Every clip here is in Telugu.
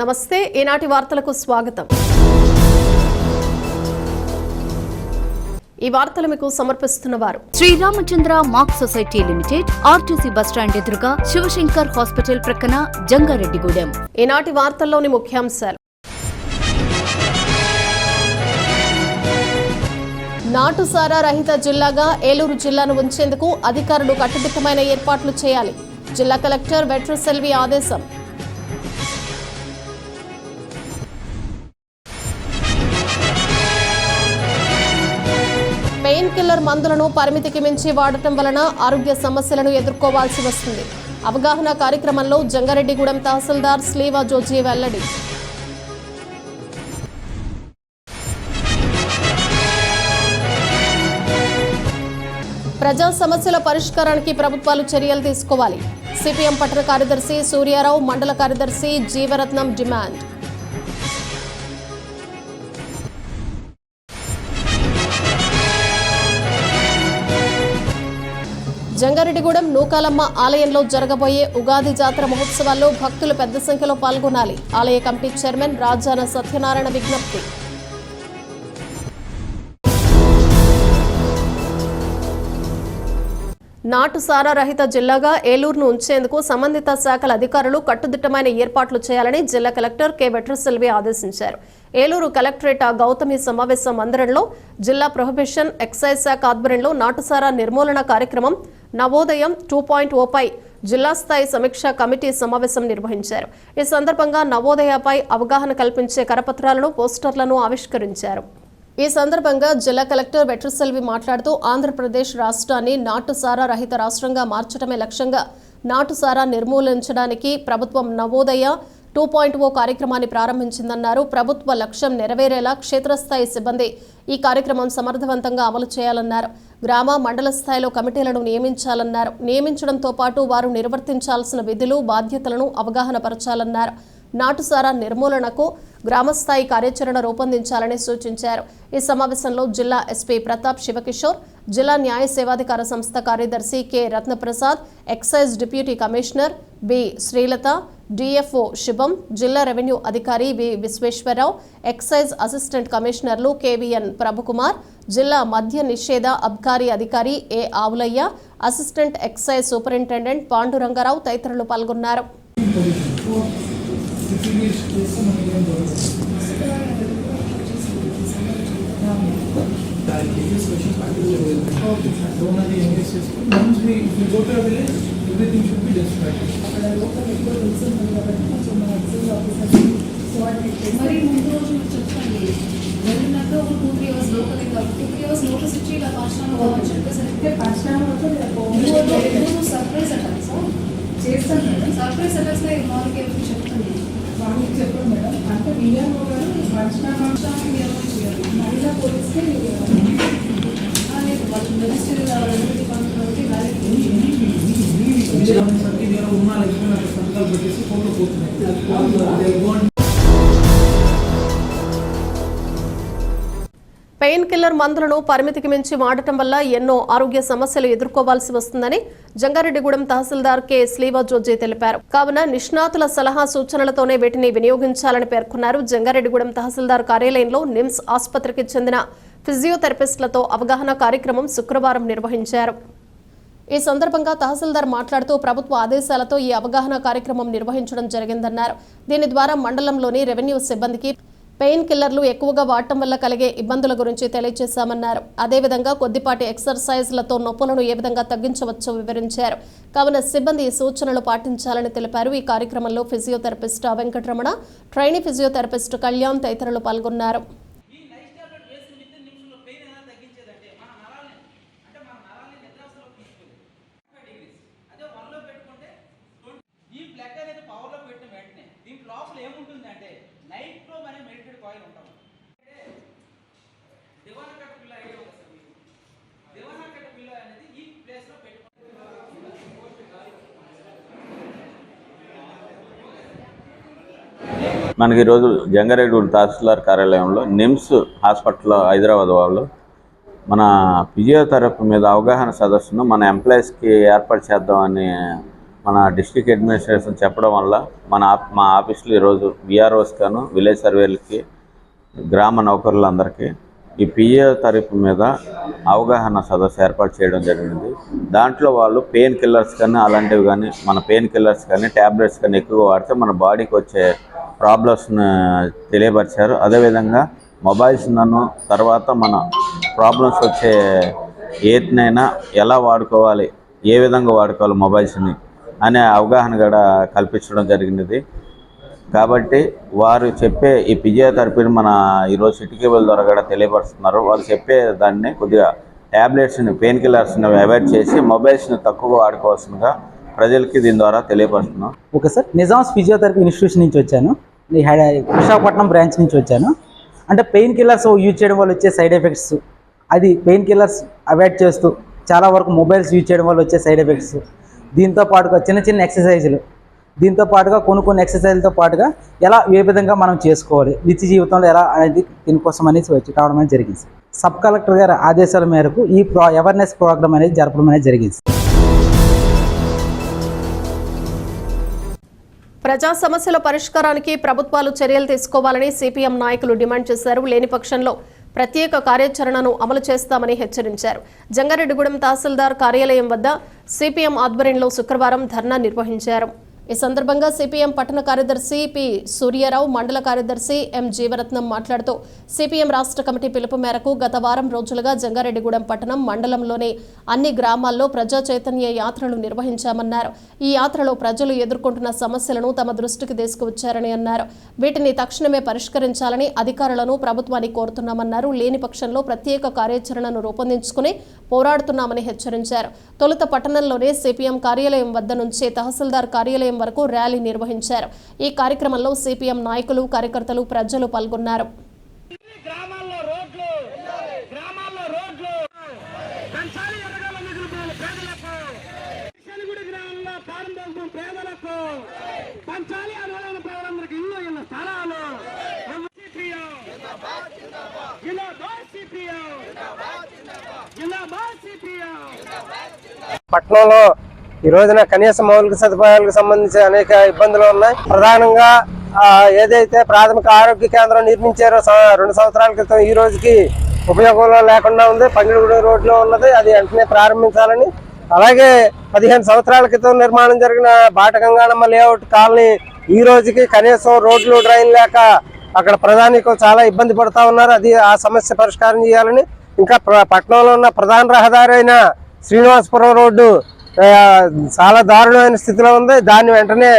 నమస్తే ఈనాటి వార్తలకు స్వాగతం। ఈ వార్తలు మీకు సమర్పిస్తున్నవారు Sriramachandra mark society limited, RTC bus stand ఎదురుగా, శివశంకర్ హాస్పిటల్ ప్రక్కన, జంగారెడ్డిగూడెం। ఈనాటి వార్తల్లోని ముఖ్యాంశాలు: నాటుసారా రహిత జిల్లాగా ఏలూరు జిల్లాను ఉంచేందుకు అధికారులు కట్టుదిట్టమైన ఏర్పాట్లు చేయాలి। జిల్లా కలెక్టర్ వెట్రిసెల్వి ఆదేశం। పెయిన్ కిల్లర్ మందులను పరిమితికి మించి వాడటం వలన ఆరోగ్య సమస్యలను ఎదుర్కోవాల్సి వస్తుంది। అవగాహన కార్యక్రమంలో జంగారెడ్డిగూడెం తహసీల్దార్ స్లీవా జోజీ వెల్లడి। ప్రజా సమస్యల పరిష్కారానికి ప్రభుత్వాలు చర్యలు తీసుకోవాలి। సిపిఎం పట్టణ కార్యదర్శి సూర్యారావు, మండల కార్యదర్శి జీవరత్నం డిమాండ్। జంగారెడ్డిగూడెం నూకాలమ్మ ఆలయంలో జరగబోయే ఉగాది జాతర మహోత్సవాల్లో భక్తులు పెద్ద సంఖ్యలో పాల్గొనాలి। ఆలయ కమిటీ చైర్మన్ రాజాన సత్యనారాయణ విజ్ఞప్తి। నాటుసారా రహిత జిల్లాగా ఏలూరును ఉంచేందుకు సంబంధిత శాఖల అధికారులు కట్టుదిట్టమైన ఏర్పాట్లు చేయాలని జిల్లా కలెక్టర్ కె వెట్రిసెల్వి ఆదేశించారు। ఏలూరు కలెక్టరేట్ గౌతమి సమావేశ మందిరంలో జిల్లా ప్రొహిబిషన్ ఎక్సైజ్ శాఖ ఆధ్వర్యంలో నాటుసారా నిర్మూలన కార్యక్రమం నవోదయం 2.0 పై జిల్లా స్థాయి సమీక్షా కమిటీ సమావేశం నిర్వహించారు। ఈ సందర్భంగా నవోదయపై అవగాహన కల్పించే కరపత్రాలను, పోస్టర్లను ఆవిష్కరించారు। ఈ సందర్భంగా జిల్లా కలెక్టర్ వెట్రిసెల్వి మాట్లాడుతూ ఆంధ్రప్రదేశ్ రాష్ట్రాన్ని నాటుసారా రహిత రాష్ట్రంగా మార్చడమే లక్ష్యంగా నాటుసారా నిర్మూలించడానికి ప్రభుత్వం నవోదయ 2.0 కార్యక్రమాన్ని ప్రారంభించిందన్నారు। ప్రభుత్వ లక్ష్యం నెరవేరేలా క్షేత్రస్థాయి సిబ్బంది ఈ కార్యక్రమం సమర్థవంతంగా అమలు చేయాలన్నారు। గ్రామ, మండల స్థాయిలో కమిటీలను నియమించాలన్నారు। నియమించడంతో పాటు వారు నిర్వర్తించాల్సిన విధులు, బాధ్యతలను అవగాహన పరచాలన్నారు। నాటుసారా నిర్మూలనకు గ్రామస్థాయి కార్యాచరణ రూపొందించాలని సూచించారు। ఈ సమావేశంలో జిల్లా ఎస్పీ ప్రతాప్ శివకిషోర్, జిల్లా న్యాయ సేవాధికార సంస్థ కార్యదర్శి K Ratnaprasad, excise deputy commissioner B Srilatha, DFO Shubham, జిల్లా రెవెన్యూ అధికారి వి విశ్వేశ్వరరావు, ఎక్సైజ్ అసిస్టెంట్ కమిషనర్లు కెవిఎన్ ప్రభుకుమార్, జిల్లా మద్య నిషేధ అబ్కారీ అధికారి A Avulayya, assistant excise superintendent Pandurangarao తదితరులు పాల్గొన్నారు। మరి ముందు రోజు చెప్పండి, వెళ్ళినాక ఒక 2-3 అవర్స్ లోపలే కాబట్టి 3 అవర్స్ నోటీస్ ఇచ్చి ఇలా పాఠశాలలో సర్ప్రైజ్ అటాక్ సార్ చేస్తాను మేడం। సర్ప్రైజ్ అటాక్స్ మార్క్ ఎవరికి చెప్పండి, వాళ్ళకి చెప్పండి మేడం। అంటే వీఆర్ఓ గారు పాఠశాల చేయాలి, మహిళా పోలీస్కే లేదు, వాళ్ళు minister revenue department pain killer మందులను పరిమితికి మించి వాడటం వల్ల ఎన్నో ఆరోగ్య సమస్యలు ఎదుర్కోవాల్సి వస్తుందని జంగారెడ్డిగూడెం తహసీల్దార్ కె స్లీవా జోజీ తెలిపారు। కావున నిష్ణాతుల సలహా సూచనలతోనే వీటిని వినియోగించాలని పేర్కొన్నారు। జంగారెడ్డిగూడెం తహసీల్దార్ కార్యాలయంలో నిమ్స్ ఆసుపత్రికి చెందిన ఫిజియోథెరపిస్టులతో అవగాహన కార్యక్రమం శుక్రవారం నిర్వహించారు। ఈ సందర్భంగా తహసీల్దార్ మాట్లాడుతూ ప్రభుత్వ ఆదేశాలతో ఈ అవగాహన కార్యక్రమం నిర్వహించడం జరిగిందన్నారు। దీని ద్వారా మండలంలోని రెవెన్యూ సిబ్బందికి పెయిన్ కిల్లర్లు ఎక్కువగా వాడటం వల్ల కలిగే ఇబ్బందుల గురించి తెలియజేశామన్నారు। అదేవిధంగా కొద్దిపాటి ఎక్సర్సైజ్లతో నొప్పులను ఏ విధంగా తగ్గించవచ్చో వివరించారు। కావున సిబ్బంది ఈ సూచనలు పాటించాలని తెలిపారు। ఈ కార్యక్రమంలో physiotherapist Venkataramana, trainee physiotherapist Kalyan తదితరులు పాల్గొన్నారు। మనకి ఈరోజు జంగారెడ్డిగూడెం తహసీల్దార్ కార్యాలయంలో నిమ్స్ హాస్పిటల్ హైదరాబాద్ వాళ్ళు మన ఫిజియోథెరపీ మీద అవగాహన సదస్సును మన ఎంప్లాయీస్కి ఏర్పాటు చేద్దామని మన డిస్ట్రిక్ట్ అడ్మినిస్ట్రేషన్ చెప్పడం వల్ల మా ఆఫీస్లో ఈరోజు విఆర్ఓస్ గాను విలేజ్ సర్వేలకి గ్రామ నౌకరులందరికీ ఈ పిఏ తరఫు మీద అవగాహన సదస్సు ఏర్పాటు చేయడం జరిగింది. దాంట్లో వాళ్ళు పెయిన్ కిల్లర్స్ కానీ అలాంటివి కానీ మన పెయిన్ కిల్లర్స్ కానీ ట్యాబ్లెట్స్ కానీ ఎక్కువగా వాడితే మన బాడీకి వచ్చే ప్రాబ్లమ్స్ని తెలియపరిచారు. అదేవిధంగా మొబైల్స్ తర్వాత మన ప్రాబ్లమ్స్ వచ్చే ఏటినైనా ఎలా వాడుకోవాలి, ఏ విధంగా వాడుకోవాలి మొబైల్స్ని అనే అవగాహన కూడా కల్పించడం జరిగినది. కాబట్టి వారు చెప్పే ఈ ఫిజియోథెరపీని మన ఈరోజు సిటీ కేబుల్ ద్వారా కూడా తెలియపరుస్తున్నారు. వారు చెప్పే దాన్ని కొద్దిగా ట్యాబ్లెట్స్ని పెయిన్ కిల్లర్స్ని అవాయిడ్ చేసి మొబైల్స్ని తక్కువగా వాడుకోవాల్సిందిగా ప్రజలకి దీని ద్వారా తెలియపరుస్తున్నాం. Okay sir, Nizam's physiotherapy institution నుంచి వచ్చాను. విశాఖపట్నం బ్రాంచ్ నుంచి వచ్చాను. అంటే పెయిన్ కిల్లర్స్ యూజ్ చేయడం వల్ల వచ్చే సైడ్ ఎఫెక్ట్స్, అది పెయిన్ కిల్లర్స్ అవాయిడ్ చేస్తూ చాలా వరకు మొబైల్స్ యూజ్ చేయడం వల్ల వచ్చే సైడ్ ఎఫెక్ట్స్, దీంతో పాటుగా చిన్న చిన్న ఎక్సర్సైజులు, దీంతో పాటుగా కొన్ని ఎక్సర్సైజ్లతో పాటుగా ఎలా ఏ విధంగా మనం చేసుకోవాలి నిత్య జీవితంలో ఎలా అనేది దీనికోసం అనేసి వచ్చి రావడం అనేది జరిగింది. సబ్ కలెక్టర్ గారి ఆదేశాల మేరకు ఈ అవేర్నెస్ ప్రోగ్రామ్ అనేది జరపడం అనేది జరిగింది. ప్రజా సమస్యల పరిష్కారానికి ప్రభుత్వాలు చర్యలు తీసుకోవాలని సిపిఎం నాయకులు డిమాండ్ చేశారు. లేని పక్షంలో ప్రత్యేక కార్యాచరణను అమలు చేస్తామని హెచ్చరించారు. జంగారెడ్డిగూడెం తహసీల్దార్ కార్యాలయం వద్ద సిపిఎం ఆధ్వర్యంలో శుక్రవారం ధర్నా నిర్వహించారు. ఈ సందర్భంగా సిపిఎం పట్టణ కార్యదర్శి పి సూర్యారావు, మండల కార్యదర్శి ఎం జీవరత్నం మాట్లాడుతూ సిపిఎం రాష్ట్ర కమిటీ పిలుపు మేరకు గత వారం రోజులుగా జంగారెడ్డిగూడెం పట్టణం మండలంలోని అన్ని గ్రామాల్లో ప్రజా చైతన్య యాత్రలు నిర్వహించామన్నారు. ఈ యాత్రలో ప్రజలు ఎదుర్కొంటున్న సమస్యలను తమ దృష్టికి తీసుకువచ్చారని అన్నారు. వీటిని తక్షణమే పరిష్కరించాలని అధికారులను ప్రభుత్వాన్ని కోరుతున్నామన్నారు. లేని పక్షంలో ప్రత్యేక కార్యాచరణను రూపొందించుకుని పోరాడుతున్నామని హెచ్చరించారు. తొలుత పట్టణంలోనే సిపిఎం కార్యాలయం వద్ద నుంచి తహసీల్దార్ కార్యాలయం వరకు ర్యాలీ నిర్వహించారు. ఈ కార్యక్రమంలో సిపిఎం నాయకులు, కార్యకర్తలు, ప్రజలు పాల్గొన్నారు. పట్టణంలో ఈ రోజున కనీస మౌలిక సదుపాయాలకు సంబంధించి అనేక ఇబ్బందులు ఉన్నాయి. ప్రధానంగా ఏదైతే ప్రాథమిక ఆరోగ్య కేంద్రం నిర్మించారో 2 సంవత్సరాల క్రితం ఈ రోజుకి ఉపయోగంలో లేకుండా ఉంది. పంగిడిగూడెం రోడ్లో ఉన్నది, అది వెంటనే ప్రారంభించాలని. అలాగే 15 సంవత్సరాల క్రితం నిర్మాణం జరిగిన బాటగంగానమ్మ లేఅవుట్ కాలనీ ఈ రోజుకి కనీసం రోడ్లు, డ్రైన్ లేక అక్కడ ప్రధానికులు చాలా ఇబ్బంది పడుతూ ఉన్నారు. అది ఆ సమస్య పరిష్కారం చేయాలని. ఇంకా పట్టణంలో ఉన్న ప్రధాన రహదారి అయిన శ్రీనివాసపురం రోడ్డు చాలా దారుణమైన స్థితిలో ఉంది. దాన్ని వెంటనే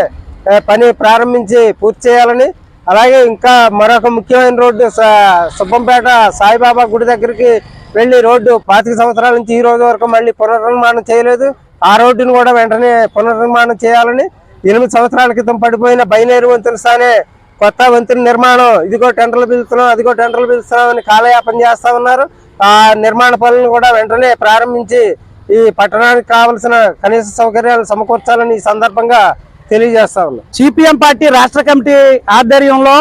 పని ప్రారంభించి పూర్తి చేయాలని. అలాగే ఇంకా మరొక ముఖ్యమైన రోడ్డు సుబ్బంపేట సాయిబాబా గుడి దగ్గరికి వెళ్లి రోడ్డు 25 సంవత్సరాల నుంచి ఈ రోజు వరకు మళ్ళీ పునర్నిర్మాణం చేయలేదు. ఆ రోడ్డును కూడా వెంటనే పునర్నిర్మాణం చేయాలని. 8 సంవత్సరాల క్రితం పడిపోయిన బైనేరు వంతెన స్థానే కొత్త వంతెన నిర్మాణం, ఇదిగో టెండర్లు పిలుస్తున్నాం, అదిగో టెండర్లు పిలుస్తున్నాం అని కాలయాపన చేస్తా ఉన్నారు. ఆ నిర్మాణ పనులను కూడా వెంటనే ప్రారంభించి ఈ పట్టణానికి కావలసిన కనీస సౌకర్యాలు సమకూర్చాలని ఈ సందర్భంగా తెలియజేస్తా ఉన్నాం. సిపిఎం పార్టీ రాష్ట్ర కమిటీ ఆధ్వర్యంలో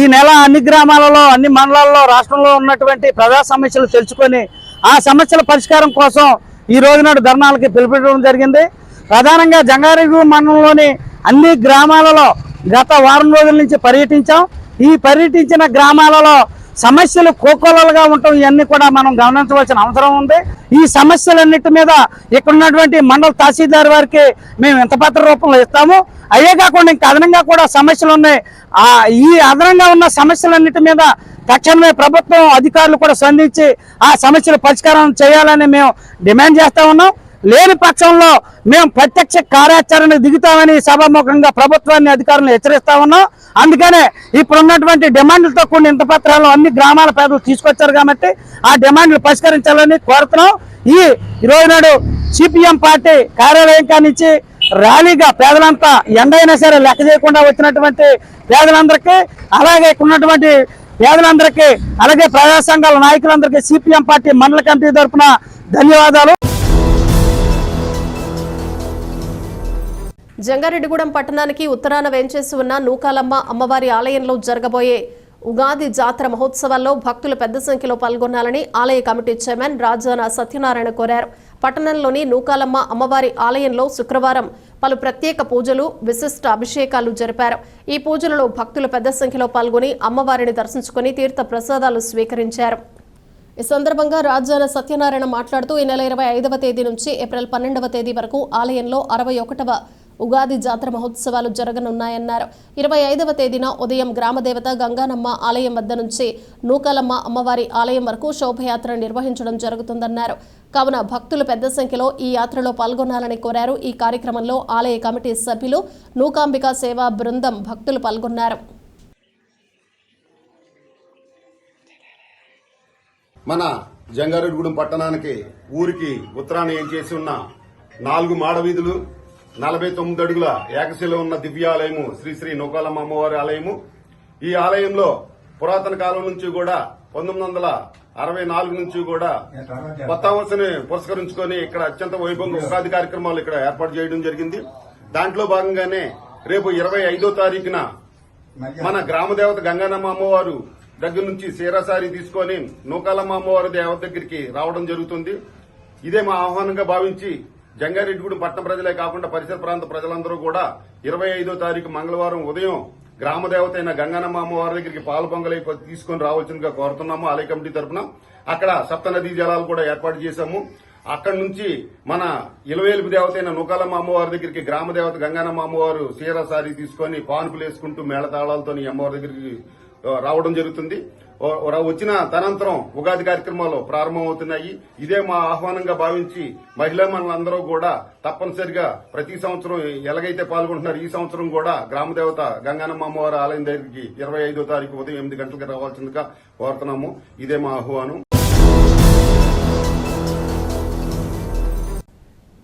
ఈ నెల అన్ని గ్రామాలలో, అన్ని మండలాల్లో రాష్ట్రంలో ఉన్నటువంటి ప్రజా సమస్యలు తెలుసుకొని ఆ సమస్యల పరిష్కారం కోసం ఈ రోజు నాడు ధర్నాలకి పిలుపుకోవడం జరిగింది. ప్రధానంగా జంగారెడ్డిగూడెం మండలంలోని అన్ని గ్రామాలలో గత వారం రోజుల నుంచి పర్యటించాం. ఈ పర్యటించిన గ్రామాలలో సమస్యలు కోకోలలుగా ఉండటం ఇవన్నీ కూడా మనం గమనించవలసిన అవసరం ఉంది. ఈ సమస్యలన్నిటి మీద ఇక్కడ ఉన్నటువంటి మండల తహసీల్దార్ వారికి మేము వింతపత్ర రూపంలో ఇస్తాము. అయ్యే కాకుండా ఇంకా అదనంగా కూడా సమస్యలు ఉన్నాయి. ఈ అదనంగా ఉన్న సమస్యలన్నిటి మీద తక్షణమే ప్రభుత్వం అధికారులు కూడా స్పందించి ఆ సమస్యల పరిష్కారం చేయాలని మేము డిమాండ్ చేస్తా ఉన్నాం. లేని పక్షంలో మేము ప్రత్యక్ష కార్యాచరణ దిగుతామని సభాముఖంగా ప్రభుత్వాన్ని, అధికారులను హెచ్చరిస్తా ఉన్నాం. అందుకనే ఇప్పుడు ఉన్నటువంటి డిమాండ్లతో కూడిన ఇంత పత్రాలు అన్ని గ్రామాల పేదలు తీసుకొచ్చారు కాబట్టి ఆ డిమాండ్లు పరిష్కరించాలని కోరుతున్నాం. ఈ రోజు నాడు సిపిఎం పార్టీ కార్యాలయం కానించి ర్యాలీగా పేదలంతా ఎండైనా సరే లెక్క చేయకుండా వచ్చినటువంటి పేదలందరికీ, అలాగే ఇక్కడ ఉన్నటువంటి పేదలందరికీ, అలాగే ప్రజా సంఘాల నాయకులందరికీ సిపిఎం పార్టీ మండల కమిటీ తరఫున ధన్యవాదాలు. జంగారెడ్డిగూడెం పట్టణానికి ఉత్తరాన వేంచేసి ఉన్న నూకాలమ్మ అమ్మవారి ఆలయంలో జరగబోయే ఉగాది జాతర మహోత్సవాల్లో భక్తులు పెద్ద సంఖ్యలో పాల్గొనాలని ఆలయ కమిటీ చైర్మన్ రాజాన సత్యనారాయణ కోరారు. పట్టణంలోని నూకాలమ్మ అమ్మవారి ఆలయంలో శుక్రవారం పలు ప్రత్యేక పూజలు, విశిష్ట అభిషేకాలు జరిపారు. ఈ పూజలలో భక్తులు పెద్ద సంఖ్యలో పాల్గొని అమ్మవారిని దర్శించుకుని తీర్థ ప్రసాదాలు స్వీకరించారు. ఈ సందర్భంగా రాజాన సత్యనారాయణ మాట్లాడుతూ ఈ నెల 25వ తేదీ నుంచి ఏప్రిల్ 12వ తేదీ వరకు ఆలయంలో 61వ ఉగాది జాతర మహోత్సవాలు జరగనున్నాయన్నారు. 25వ తేదీన ఉదయం గ్రామదేవత గంగానమ్మ ఆలయం వద్ద నుంచి నూకాలమ్మ అమ్మవారి ఆలయం వరకు శోభయాత్ర నిర్వహించడం జరుగుతుందన్నారు. కావున భక్తులు పెద్ద సంఖ్యలో ఈ యాత్రలో పాల్గొనాలని కోరారు. ఈ కార్యక్రమంలో ఆలయ కమిటీ సభ్యులు, నూకాంబిక సేవా బృందం భక్తులు పాల్గొన్నారు. మన జంగారెడ్డిగూడెం పట్టణానికి ఊరికి ఉత్తరాన ఏం చేసి ఉన్న 4 మాడవీధులు, 49 అడుగుల ఏకశిల ఉన్న దివ్యాలయము శ్రీ శ్రీ నూకాలమ్మ అమ్మవారి ఆలయము. ఈ ఆలయంలో పురాతన కాలం నుంచి కూడా 1964 నుంచి కూడా కొత్త సంవత్సరాన్ని పురస్కరించుకొని ఇక్కడ అత్యంత వైభవంగా ఉగాది కార్యక్రమాలు ఇక్కడ ఏర్పాటు చేయడం జరిగింది. దాంట్లో భాగంగానే రేపు 25వ తారీఖున మన గ్రామదేవత గంగానమ్మ అమ్మవారు దగ్గర నుంచి సీరాసారి తీసుకొని నూకాలమ్మ అమ్మవారి దేవత దగ్గరికి రావడం జరుగుతుంది. ఇదే మా ఆహ్వానంగా భావించి జంగారెడ్డిగూడెం పట్టణ ప్రజలే కాకుండా పరిసర ప్రాంత ప్రజలందరూ కూడా 25వ తారీఖు మంగళవారం ఉదయం గ్రామదేవత అయిన గంగానమ్మ అమ్మవారి దగ్గరికి పాలు పొంగలై తీసుకుని రావాల్సిందిగా కోరుతున్నాము. ఆలయ కమిటీ తరఫున అక్కడ సప్తనదీ జలాలు కూడా ఏర్పాటు చేశాము. అక్కడి నుంచి మన ఇలవేలుపు దేవత అయిన నూకాలమ్మ అమ్మవారి దగ్గరికి గ్రామదేవత గంగానమ్మ అమ్మవారు సీరాసారి తీసుకొని పానుపులు వేసుకుంటూ మేళతాళాలతో ఈ అమ్మవారి దగ్గరికి రావడం జరుగుతుంది. వచ్చిన తనంతరం ఉగాది కార్యక్రమాలు ప్రారంభమవుతున్నాయి. ఇదే మా ఆహ్వానంగా భావించి మహిళా మనులందరూ కూడా తప్పనిసరిగా ప్రతి సంవత్సరం ఎలాగైతే పాల్గొంటున్నారు ఈ సంవత్సరం కూడా గ్రామదేవత గంగానమ్మ అమ్మవారి ఆలయం దగ్గరికి 25వ తారీఖు ఉదయం 8 గంటలకు రావాల్సిందిగా కోరుతున్నాము. ఇదే మా ఆహ్వానం.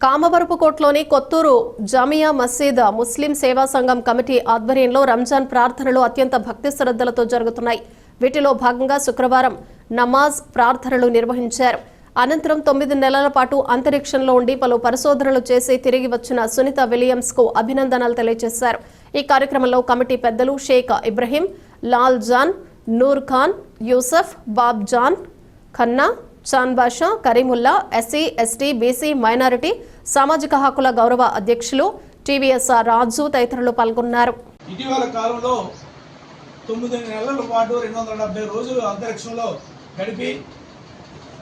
కామవరపుకోట్లోని కొత్తూరు జామియా మసీద్ ముస్లిం సేవా సంఘం కమిటీ ఆధ్వర్యంలో రంజాన్ ప్రార్థనలు అత్యంత భక్తి శ్రద్ధలతో జరుగుతున్నాయి. వీటిలో భాగంగా శుక్రవారం నమాజ్ ప్రార్థనలు నిర్వహించారు. అనంతరం 9 నెలల పాటు అంతరిక్షంలో ఉండి పలు పరిశోధనలు చేసి తిరిగి వచ్చిన సునీత విలియమ్స్ కు అభినందనలు తెలియజేశారు. ఈ కార్యక్రమంలో కమిటీ పెద్దలు Sheikh Ibrahim, Lal Jan, Noor Khan, Yusuf, Babjan Khanna, Chan Basha, Karimulla, SC, ST, BC, minority సామాజిక హక్కుల గౌరవ అధ్యక్షులు టీవీఎస్ రాజు తదితరులు పాల్గొన్నారు. ఇటీవల కాలంలో 9 నెలల పాటు 270 రోజులు అంతరిక్షంలో గడిపి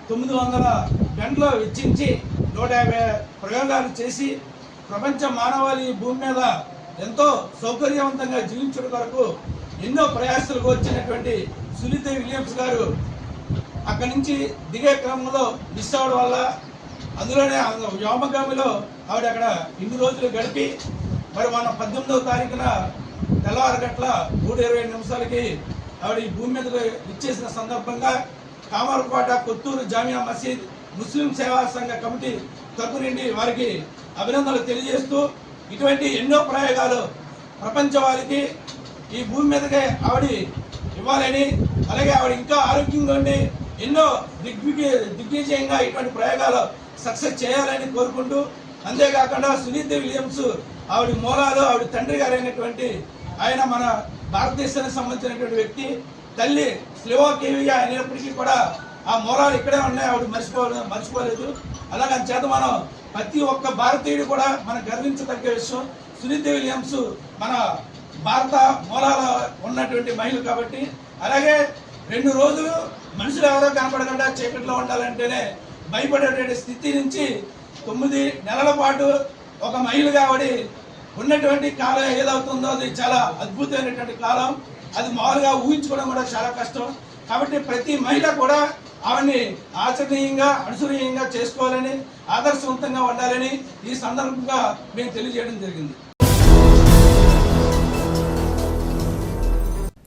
900 గంటలు వెచ్చించి 150 ప్రయోగాలు చేసి ప్రపంచ మానవాళి భూమి మీద ఎంతో సౌకర్యవంతంగా జీవించడం కొరకు ఎన్నో ప్రయాసాలకు వచ్చినటువంటి సునీత విలియమ్స్ గారు అక్కడి నుంచి దిగే క్రమంలో మిస్ అవడం వల్ల అందులోనే వ్యోమగామిలో ఆవిడ అక్కడ ఇన్ని రోజులు గడిపి మరి మన 18వ తారీఖున తెల్లవారు గంటల 3:20 ఆవిడ ఈ భూమి మీద ఇచ్చేసిన సందర్భంగా కామరకోట కొత్తూరు జామియా మసీద్ ముస్లిం సేవా సంఘ కమిటీ తరపు నుండి వారికి అభినందనలు తెలియజేస్తూ ఇటువంటి ఎన్నో ప్రయోగాలు ప్రపంచవారికి ఈ భూమి మీదకే ఆవిడ ఇవ్వాలని, అలాగే ఆవిడ ఇంకా ఆరోగ్యంగా ఉండి ఎన్నో దిగ్విజయంగా ఇటువంటి ప్రయోగాలు సక్సెస్ చేయాలని కోరుకుంటూ, అంతేకాకుండా సునీత విలియమ్స్ ఆవిడ మూలాలు ఆవిడ తండ్రి గారైనటువంటి ఆయన మన భారతదేశానికి సంబంధించినటువంటి వ్యక్తి, తల్లి స్లోవాకియా అయినప్పటికీ కూడా ఆ మూలాలు ఇక్కడే ఉన్నాయి, ఆవిడ మర్చిపోలేదు. అలాగే చేత మనం ప్రతి ఒక్క భారతీయుడు కూడా మనం గర్వించదగ్గ విషయం. సునీత విలియమ్స్ మన భారత మూలాల ఉన్నటువంటి మహిళ కాబట్టి. అలాగే 2 రోజులు మనుషులు ఎవరో కనపడకుండా చీకట్లో ఉండాలంటేనే భయపడేటువంటి స్థితి నుంచి 9 నెలల పాటు ఒక మహిళగా ఆవిడ ఉన్నటువంటి కాలం ఏదవుతుందో అది చాలా అద్భుతమైనటువంటి కాలం. అది మామూలుగా ఊహించుకోవడం కూడా చాలా కష్టం. కాబట్టి ప్రతి మహిళ కూడా ఆవిడ్ని ఆచరణీయంగా అనుసరణీయంగా చేసుకోవాలని, ఆదర్శవంతంగా ఉండాలని ఈ సందర్భంగా మేము తెలియజేయడం జరిగింది.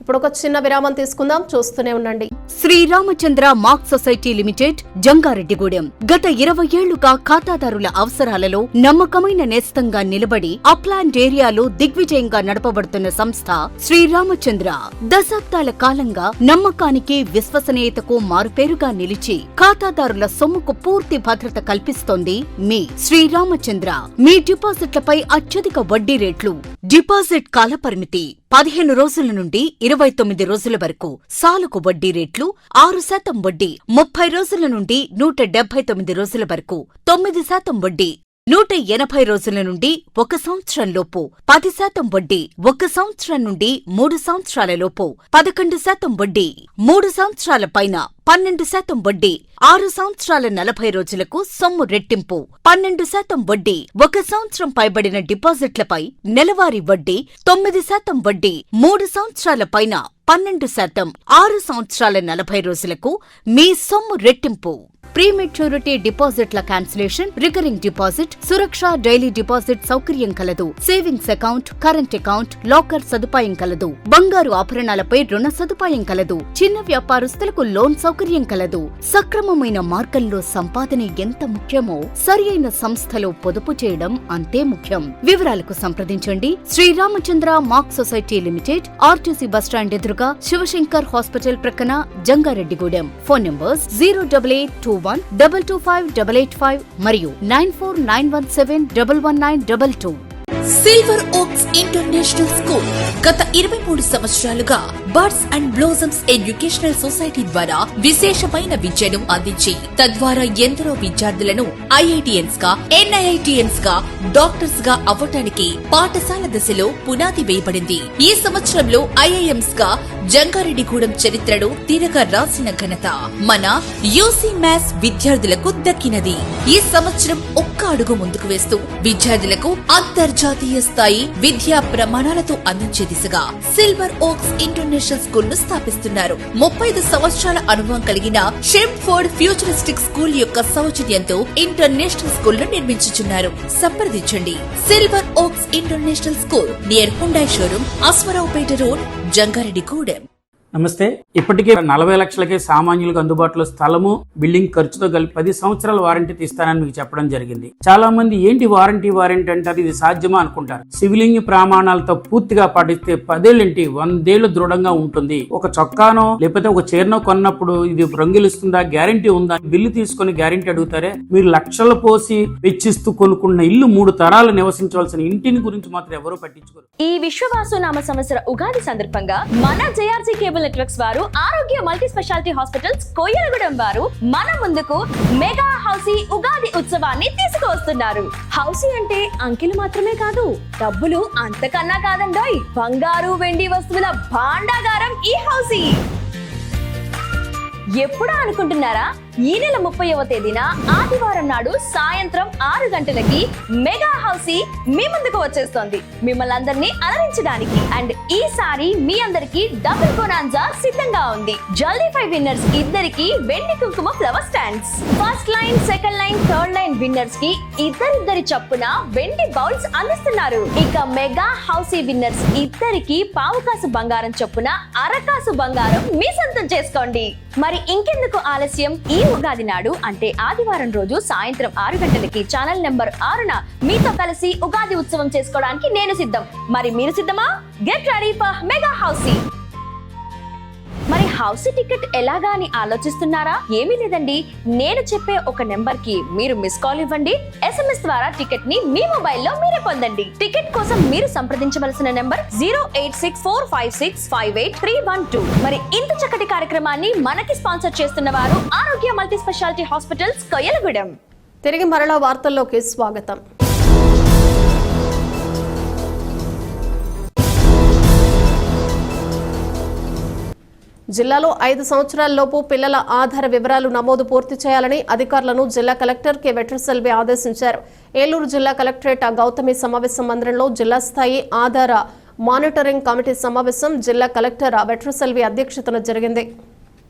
ఇప్పుడు ఒక చిన్న విరామం తీసుకుందాం, చూస్తూనే ఉండండి. Sriramachandra mark society limited, Jangareddygudem. గత 20 ఏళ్లుగా ఖాతాదారుల అవసరాలలో నమ్మకమైన నేస్తంగా నిలబడి అప్లాండ్ ఏరియాలో దిగ్విజయంగా నడపబడుతున్న సంస్థ శ్రీరామచంద్ర. దశాబ్దాల కాలంగా నమ్మకానికి, విశ్వసనీయతకు మారుపేరుగా నిలిచి ఖాతాదారుల సొమ్ముకు పూర్తి భద్రత కల్పిస్తోంది మీ శ్రీరామచంద్ర. మీ డిపాజిట్లపై అత్యధిక వడ్డీ రేట్లు, డిపాజిట్ కాలపరిమితి 15 రోజుల నుండి 29 రోజుల వరకు. సాలుకు వడ్డీ రేట్లు 6% వడ్డీ 30 రోజుల నుండి 179 రోజుల వరకు. 9% వడ్డీ 180 రోజుల నుండి 1 సంవత్సరం లోపు. 10% వడ్డీ 1 సంవత్సరం నుండి 3 సంవత్సరాల లోపు. 11% వడ్డీ 3 సంవత్సరాల పైన. 12% వడ్డీ 6 సంవత్సరాల 40 రోజులకు సొమ్ము రెట్టింపు. 12% వడ్డీ 1 సంవత్సరం పైబడిన డిపాజిట్లపై నెలవారీ వడ్డీ. 9% వడ్డీ 3 సంవత్సరాల పైన. 12% 6 సంవత్సరాల 40 రోజులకు మీ సొమ్ము రెట్టింపు. ప్రీమెచ్యూరిటీ డిపాజిట్ల క్యాన్సిలేషన్, రికరింగ్ డిపాజిట్, సురక్ష డైలీ డిపాజిట్ సౌకర్యం కలదు. Savings account, current account, locker సదుపాయం కలదు. బంగారు ఆభరణాలపై రుణ సదుపాయం కలదు. చిన్న వ్యాపారస్తులకు లోన్ సౌకర్యం కలదు. సక్రమమైన మార్గంలో సంపాదన ఎంత ముఖ్యమో సరియైన సంస్థలో పొదుపు చేయడం అంతే ముఖ్యం. వివరాలకు సంప్రదించండి. శ్రీరామచంద్ర మాక్ సొసైటీ లిమిటెడ్, ఆర్టీసీ బస్టాండ్ ఎదురుగా, శివశంకర్ హాస్పిటల్ ప్రక్కన, జంగారెడ్డిగూడెం. ఫోన్ నంబర్స్ 08821225885 మరియు 9491711922. సిల్వర్ ఓక్స్ ఇంటర్నేషనల్ స్కూల్ గత 23 సంవత్సరాలుగా birds and blossoms educational society ద్వారా విశేషమైన విద్యను అందించి తద్వారా ఎందరో విద్యార్థులను ఐఐటిఎన్స్ గా, ఎన్ఐఐటిఎన్స్ గా, డాక్టర్స్ గా అవ్వటానికి పాఠశాల దశలో పునాది వేయబడింది. ఈ సంవత్సరంలో ఐఐఎంస్ గా జంగారెడ్డిగూడెం చరిత్రను తిరగ రాసిన ఘనత మన యూసీ మ్యాథ్స్ విద్యార్థులకు దక్కినది. ఈ సంవత్సరం ఒక్క అడుగు ముందుకు వేస్తూ విద్యార్థులకు అంతర్జాతీయ స్థాయి విద్యా ప్రమాణాలతో అందించే దిశగా సిల్వర్ ఓక్స్ ఇంటర్నేషనల్ స్కూల్ ను స్థాపిస్తున్నారు. 35 సంవత్సరాల అనుభవం కలిగిన షెంఫోర్డ్ ఫ్యూచరిస్టిక్ స్కూల్ యొక్క సౌజన్యంతో ఇంటర్నేషనల్ స్కూల్ ను నిర్మించుచున్నారు. సంప్రదించండి. Silver oaks international school near Hyundai showroom, Aswaraopeta road, Jangareddygudem. నమస్తే. ఇప్పటికే 40 లక్షలకే సామాన్యులకు అందుబాటులో స్థలము, బిల్డింగ్ ఖర్చుతో కలిపి 10 సంవత్సరాల వారంటీ తీస్తానని మీకు చెప్పడం జరిగింది. చాలా మంది ఏంటి వారంటీ అంటారు, ఇది సాధ్యమా అనుకుంటారు. సివిలింగ్ ప్రమాణాలతో పూర్తిగా పాటిస్తే 10 ఏళ్ళేంటి 100 ఏళ్లు దృఢంగా ఉంటుంది. ఒక చొక్కానో లేకపోతే ఒక చీరనో కొన్నప్పుడు ఇది రంగులిస్తుందా, గ్యారంటీ ఉందా, బిల్లు తీసుకుని గ్యారంటీ అడుగుతారే. మీరు లక్షలు పోసి వెచ్చిస్తూ కొనుక్కున్న ఇల్లు 3 తరాలు నివసించవలసిన ఇంటిని గురించి మాత్రం ఎవరూ పట్టించుకోరు. ఈ విశ్వవాసు నామ సంవత్సర ఉగాది సందర్భంగా మన జేఆర్సీ కేబుల్ నెట్వర్క్స్ వారు ఆరోగ్య మల్టీ స్పెషాలిటీ హాస్పిటల్స్ కోయలగూడెం వారు మన ముందుకు మెగా హౌసీ ఉగాది ఉత్సవాన్ని తీసుకువస్తున్నారు. హౌసీ అంటే అంకెలు మాత్రమే కాదు, డబ్బులు అంతకన్నా కాదండోయ్. బంగారు వెండి వస్తువుల భాండాగారం ఈ హౌసీ. ఎప్పుడా అనుకుంటున్నారా? ఈ నెల 30వ తేదీన ఆదివారం నాడు సాయంత్రం 6 గంటలకి మెగా హౌసీ మీ ముందుకు వచ్చేస్తోంది, మిమ్మల్ని అందరినీ అలరించడానికి. అండ్ ఈసారి మీ అందరికి డబుల్ బోనాన్జా సిద్ధంగా ఉంది. జల్దీ 5 విన్నర్స్ ఇద్దరికి వెండి కుంకుమ flower stands, first line, second line, third line winners కి ఇద్దరిద్దరి చప్పున వెండి బౌల్స్ అందిస్తున్నారు. ఇక మెగా హౌసీ విన్నర్స్ ఇద్దరికి పావుకాసు బంగారం చొప్పున అరకాసు బంగారం మీ సొంతం చేసుకోండి. మరి ఇంకెందుకు ఆలస్యం? ఈ ఉగాది నాడు అంటే ఆదివారం రోజు సాయంత్రం 6 గంటలకి ఛానల్ నెంబర్ 6న మీతో కలిసి ఉగాది ఉత్సవం చేసుకోవడానికి నేను సిద్ధం. మరి మీరు సిద్ధమా? Get ready for mega housie. మరి హౌసీ టికెట్ ఎలాగా అని ఆలోచిస్తున్నారా? ఏమీ లేదండి, నేను చెప్పే ఒక నెంబర్ కి మీరు మిస్ కాల్ ఇవ్వండి. SMS ద్వారా టికెట్ ని మీ మొబైల్లో మీరే పొందండి. టికెట్ కోసం మీరు సంప్రదించవలసిన నెంబర్ 08645658312. మరి ఇంత చక్కటి కార్యక్రమాన్ని మనకి స్పాన్సర్ చేస్తున్న వారు ఆరోగ్య మల్టీ స్పెషాలిటీ హాస్పిటల్స్ కోయలగూడెం. తిరిగి మరలా వార్తల్లోకి స్వాగతం. జిల్లాలో 5 సంవత్సరాలలోపు పిల్లల ఆధార వివరాలు నమోదు పూర్తి చేయాలని అధికారులను జిల్లా కలెక్టర్ కె వెట్రిసెల్వి ఆదేశించారు. ఏలూరు జిల్లా కలెక్టరేట్ గౌతమి సమావేశ మందిరంలో జిల్లా స్థాయి ఆధార మానిటరింగ్ కమిటీ సమావేశం జిల్లా కలెక్టర్ వెట్రిసెల్వి అధ్యక్షతన జరిగింది.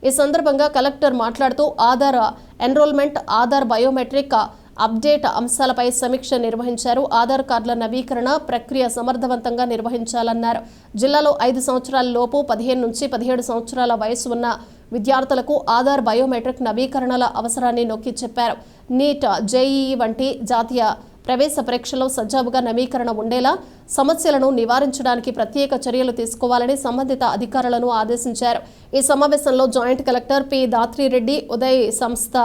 ఈ సందర్భంగా కలెక్టర్ మాట్లాడుతూ Aadhaar enrolment, Aadhaar biometric update అంశాలపై సమీక్ష నిర్వహించారు. ఆధార్ కార్డుల నవీకరణ ప్రక్రియ సమర్థవంతంగా నిర్వహించాలన్నారు. జిల్లాలో 5 సంవత్సరాల లోపు 15 నుంచి 17 సంవత్సరాల వయసు ఉన్న విద్యార్థులకు ఆధార్ బయోమెట్రిక్ నవీకరణల అవసరాన్ని నొక్కి చెప్పారు. నీట్, జేఈఈ వంటి జాతీయ ప్రవేశ పరీక్షలో సజావుగా నవీకరణ ఉండేలా సమస్యలను నివారించడానికి ప్రత్యేక చర్యలు తీసుకోవాలని సంబంధిత అధికారులను ఆదేశించారు. ఈ సమావేశంలో joint collector P Dhatrireddy, Uday సంస్థ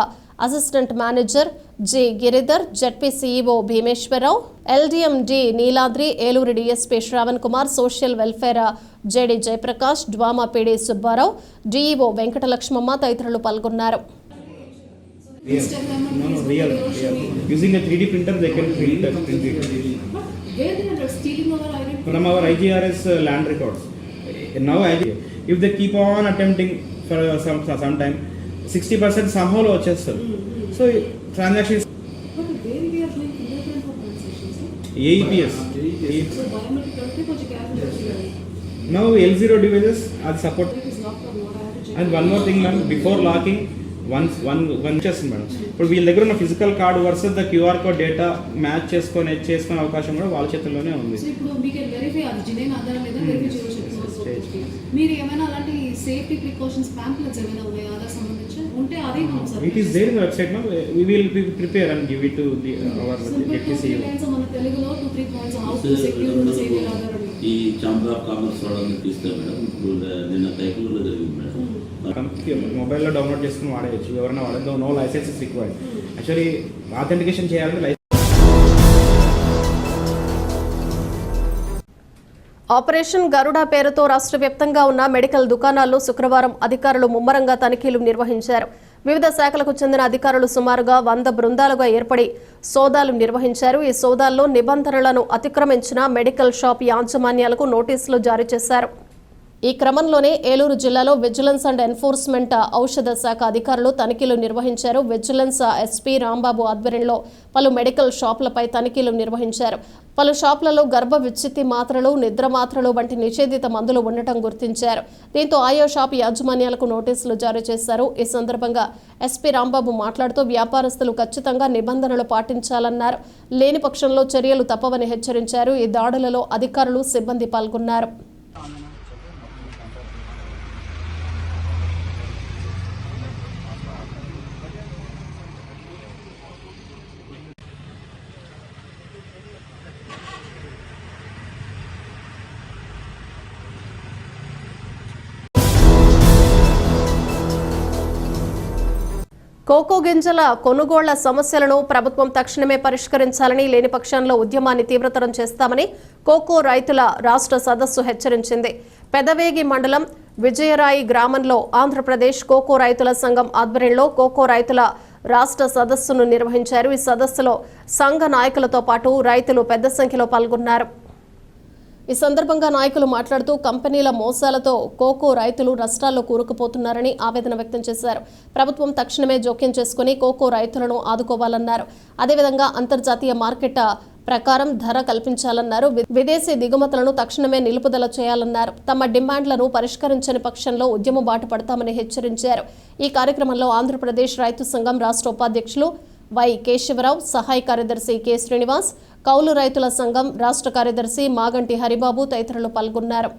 assistant manager G Giridhar, ZP CEO Bhimeswararao, LDM D Neeladri, Eluru DSP Shravan Kumar, social welfare JD Jayaprakash, DWMA PD Subbarao, DEO Venkatalakshmamma తదితరులు పాల్గొన్నారు. Using a 3D printer, they can print it. Where they are stealing our identity? From our IGRS land records. Now, if they keep on attempting for some time, 60% somehow వచ్చేస్తారు. So transactions. But where we are doing fingerprint for transactions? AEPS. So biometric అంటే కొంచెం careful. Now L0 devices are support. It is locked or not? I have to check. And one more thing, ma'am, before locking, one చేస్తుంది మేడం. ఇప్పుడు వీళ్ళ దగ్గర ఉన్న physical card versus the QR code data match చేసుకునే అవకాశం కూడా వాళ్ళ చేతుల్లోనే ఉంది. సో ఇప్పుడు మీకు వెరిఫై అది జినేన్ ఆధారం లేదా వెరిఫై చేయవచ్చు. మీరు ఏమైనా అలాంటి సేఫ్టీ ప్రికాషన్స్ పాంప్లెట్స్ ఏమైనా ఉన్నాయా ఆధార్ సంబంధించి ఉంటే అదే మనం sir it is there in website now we will prepare and give it to the our ZPC. మన తెలుగులో 2-3 points how to secure the safe Aadhaar ఈ ఛాంబర్ ఆఫ్ కామర్స్ వాళ్ళని తీస్తారు మేడం. ఇప్పుడు నిన్న కైకూరులో జరిగింది మేడం. మొబైల్లో డౌన్లోడ్ చేసుకుని వాడేయచ్చు, ఎవరైనా వాడేదో. No license is required. Actually authentication చేయాలంటే ఆపరేషన్ గరుడ పేరుతో రాష్ట్ర వ్యాప్తంగా ఉన్న మెడికల్ దుకాణాల్లో శుక్రవారం అధికారులు ముమ్మరంగా తనిఖీలు నిర్వహించారు. వివిధ శాఖలకు చెందిన అధికారులు సుమారుగా 100 బృందాలుగా ఏర్పడి సోదాలు నిర్వహించారు. ఈ సోదాల్లో నిబంధనలను అతిక్రమించిన మెడికల్ షాప్ యాజమాన్యాలకు నోటీసులు జారీ చేశారు. ఈ క్రమంలోనే ఏలూరు జిల్లాలో విజిలెన్స్ అండ్ ఎన్ఫోర్స్మెంట్ ఔషధ శాఖ అధికారులు తనిఖీలు నిర్వహించారు. విజిలెన్స్ ఎస్పీ రాంబాబు ఆధ్వర్యంలో పలు మెడికల్ షాపులపై తనిఖీలు నిర్వహించారు. పలు షాపులలో గర్భ విచ్ఛిత్తి మాత్రలు, నిద్ర మాత్రలు వంటి నిషేధిత మందులు ఉండటం గుర్తించారు. దీంతో ఆయా షాపు యాజమాన్యాలకు నోటీసులు జారీ చేశారు. ఈ సందర్భంగా ఎస్పీ రాంబాబు మాట్లాడుతూ వ్యాపారస్తులు ఖచ్చితంగా నిబంధనలు పాటించాలన్నారు. లేని పక్షంలో చర్యలు తప్పవని హెచ్చరించారు. ఈ దాడులలో అధికారులు, సిబ్బంది పాల్గొన్నారు. కోకో గింజల కొనుగోళ్ల సమస్యలను ప్రభుత్వం తక్షణమే పరిష్కరించాలని, లేని పక్షంలో ఉద్యమాన్ని తీవ్రతరం చేస్తామని కోకో రైతుల రాష్ట్ర సదస్సు హెచ్చరించింది. పెదవేగి మండలం విజయరాయి గ్రామంలో ఆంధ్రప్రదేశ్ కోకో రైతుల సంఘం ఆధ్వర్యంలో కోకో రైతుల రాష్ట్ర సదస్సును నిర్వహించారు. ఈ సదస్సులో సంఘ నాయకులతో పాటు రైతులు పెద్ద సంఖ్యలో పాల్గొన్నారు. ఈ సందర్భంగా నాయకులు మాట్లాడుతూ కంపెనీల మోసాలతో కోకో రైతులు నష్టాల్లో కూరుకుపోతున్నారని ఆవేదన వ్యక్తం చేశారు. ప్రభుత్వం తక్షణమే జోక్యం చేసుకుని కోకో రైతులను ఆదుకోవాలన్నారు. అదేవిధంగా అంతర్జాతీయ మార్కెట్ ప్రకారం ధర కల్పించాలన్నారు. విదేశీ దిగుమతులను తక్షణమే నిలుపుదల చేయాలన్నారు. తమ డిమాండ్లను పరిష్కరించని పక్షంలో ఉద్యమ బాట పడతామని హెచ్చరించారు. ఈ కార్యక్రమంలో ఆంధ్రప్రదేశ్ రైతు సంఘం రాష్ట్ర ఉపాధ్యక్షులు వై కేశవరావు, సహాయ కార్యదర్శి కె శ్రీనివాస్, కౌలు రైతుల సంఘం రాష్ట్ర కార్యదర్శి మాగంటి హరిబాబు తదితరులు పాల్గొన్నారు.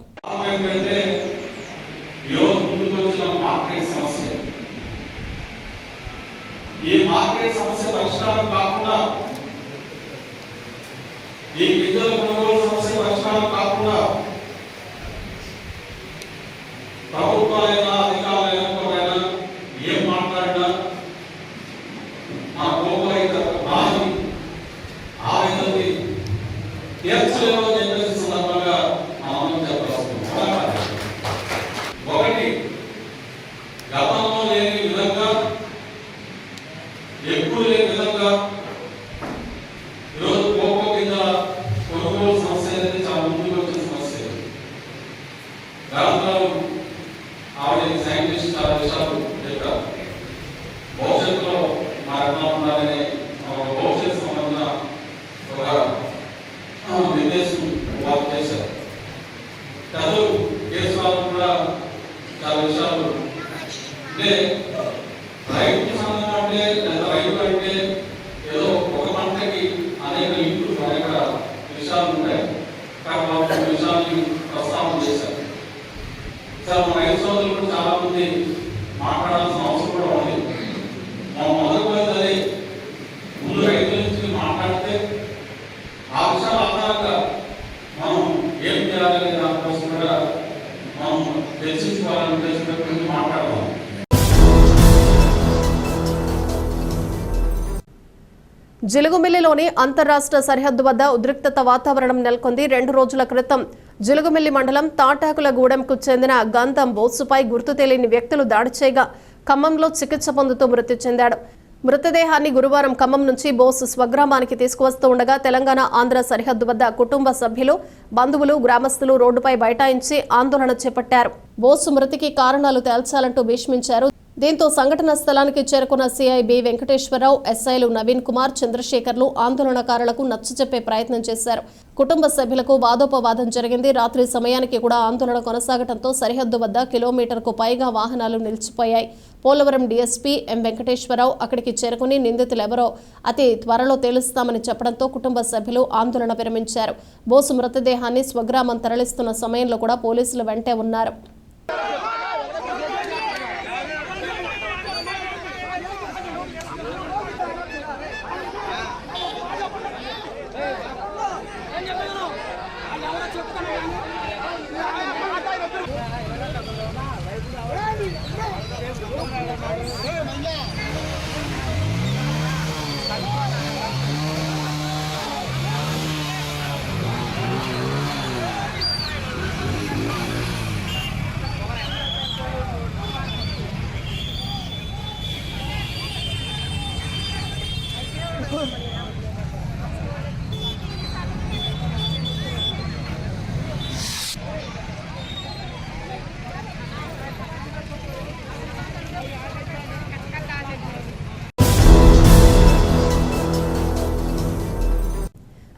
జిలుగుమిల్లిలోని అంతర్రాష్ట్ర సరిహద్దు వద్ద ఉద్రిక్తత వాతావరణం నెలకొంది. 2 రోజుల క్రితం జిలుగుమిల్లి మండలం తాటాకులగూడెంకు చెందిన గంధం బోసుపై గుర్తు తెలియని వ్యక్తులు దాడి చేయగా ఖమ్మంలో చికిత్స పొందుతూ మృతి చెందాడు. మృతదేహాన్ని గురువారం ఖమ్మం నుంచి బోసు స్వగ్రామానికి తీసుకువస్తూ ఉండగా తెలంగాణ ఆంధ్ర సరిహద్దు వద్ద కుటుంబ సభ్యులు, బంధువులు, గ్రామస్తులు రోడ్డుపై బైఠాయించి ఆందోళన చేపట్టారు. బోసు మృతికి కారణాలు తేల్చాలంటూ భీష్మించారు. దీంతో సంఘటన స్థలానికి చేరుకున్న సిఐబి వెంకటేశ్వరరావు, ఎస్ఐలు నవీన్ కుమార్, చంద్రశేఖర్లు ఆందోళనకారులకు నచ్చజెప్పే ప్రయత్నం చేశారు. కుటుంబ సభ్యులకు వాదోపవాదం జరిగింది. రాత్రి సమయానికి కూడా ఆందోళన కొనసాగడంతో సరిహద్దు వద్ద కిలోమీటర్కు పైగా వాహనాలు నిలిచిపోయాయి. పోలవరం డీఎస్పీ ఎం వెంకటేశ్వరరావు అక్కడికి చేరుకుని నిందితులెవరో అతి త్వరలో తేలుస్తామని చెప్పడంతో కుటుంబ సభ్యులు ఆందోళన విరమించారు. బోసు మృతదేహాన్ని స్వగ్రామం తరలిస్తున్న సమయంలో కూడా పోలీసులు వెంటే ఉన్నారు.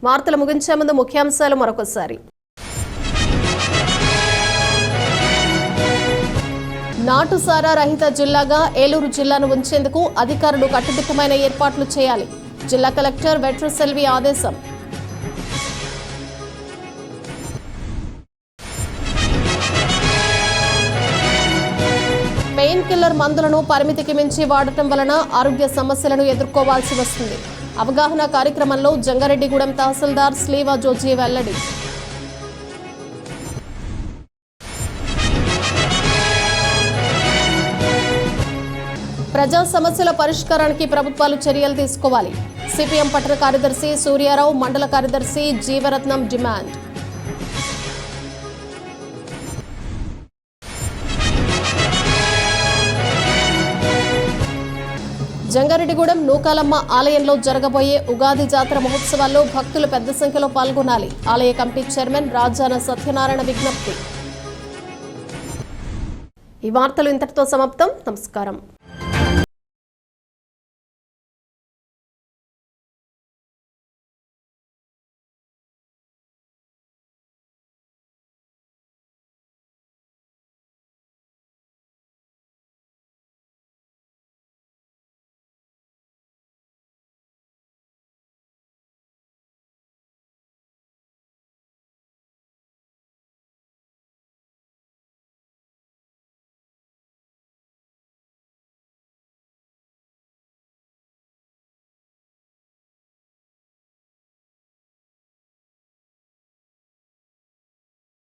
వార్తలు ముగించే ముందు ముఖ్యాంశాలు మరొకసారి. నాటుసారా రహిత జిల్లాగా ఏలూరు జిల్లాను ఉంచేందుకు అధికారులు కట్టుదిట్టమైన ఏర్పాట్లు చేయాలి. జిల్లా కలెక్టర్ వెట్రిసెల్వి ఆదేశం. పెయిన్ కిల్లర్ మందులను పరిమితికి మించి వాడటం వలన ఆరోగ్య సమస్యలను ఎదుర్కోవాల్సి వస్తుంది. అవగాహన కార్యక్రమంలో జంగారెడ్డిగూడెం తహసీల్దార్ స్లీవా జోజీ వెల్లడి. ప్రజా సమస్యల పరిష్కారానికి ప్రభుత్వాలు చర్యలు తీసుకోవాలి. సిపిఎం పట్టణ కార్యదర్శి సూర్యారావు, మండల కార్యదర్శి జీవరత్నం డిమాండ్. జంగారెడ్డిగూడెం నూకాలమ్మ ఆలయంలో జరగబోయే ఉగాది జాతర మహోత్సవాల్లో భక్తులు పెద్ద సంఖ్యలో పాల్గొనాలి. ఆలయ కమిటీ చైర్మన్ రాజాన సత్యనారాయణ విజ్ఞప్తి. ఈ వార్తలు ఇంతటితో సమాప్తం. నమస్కారం.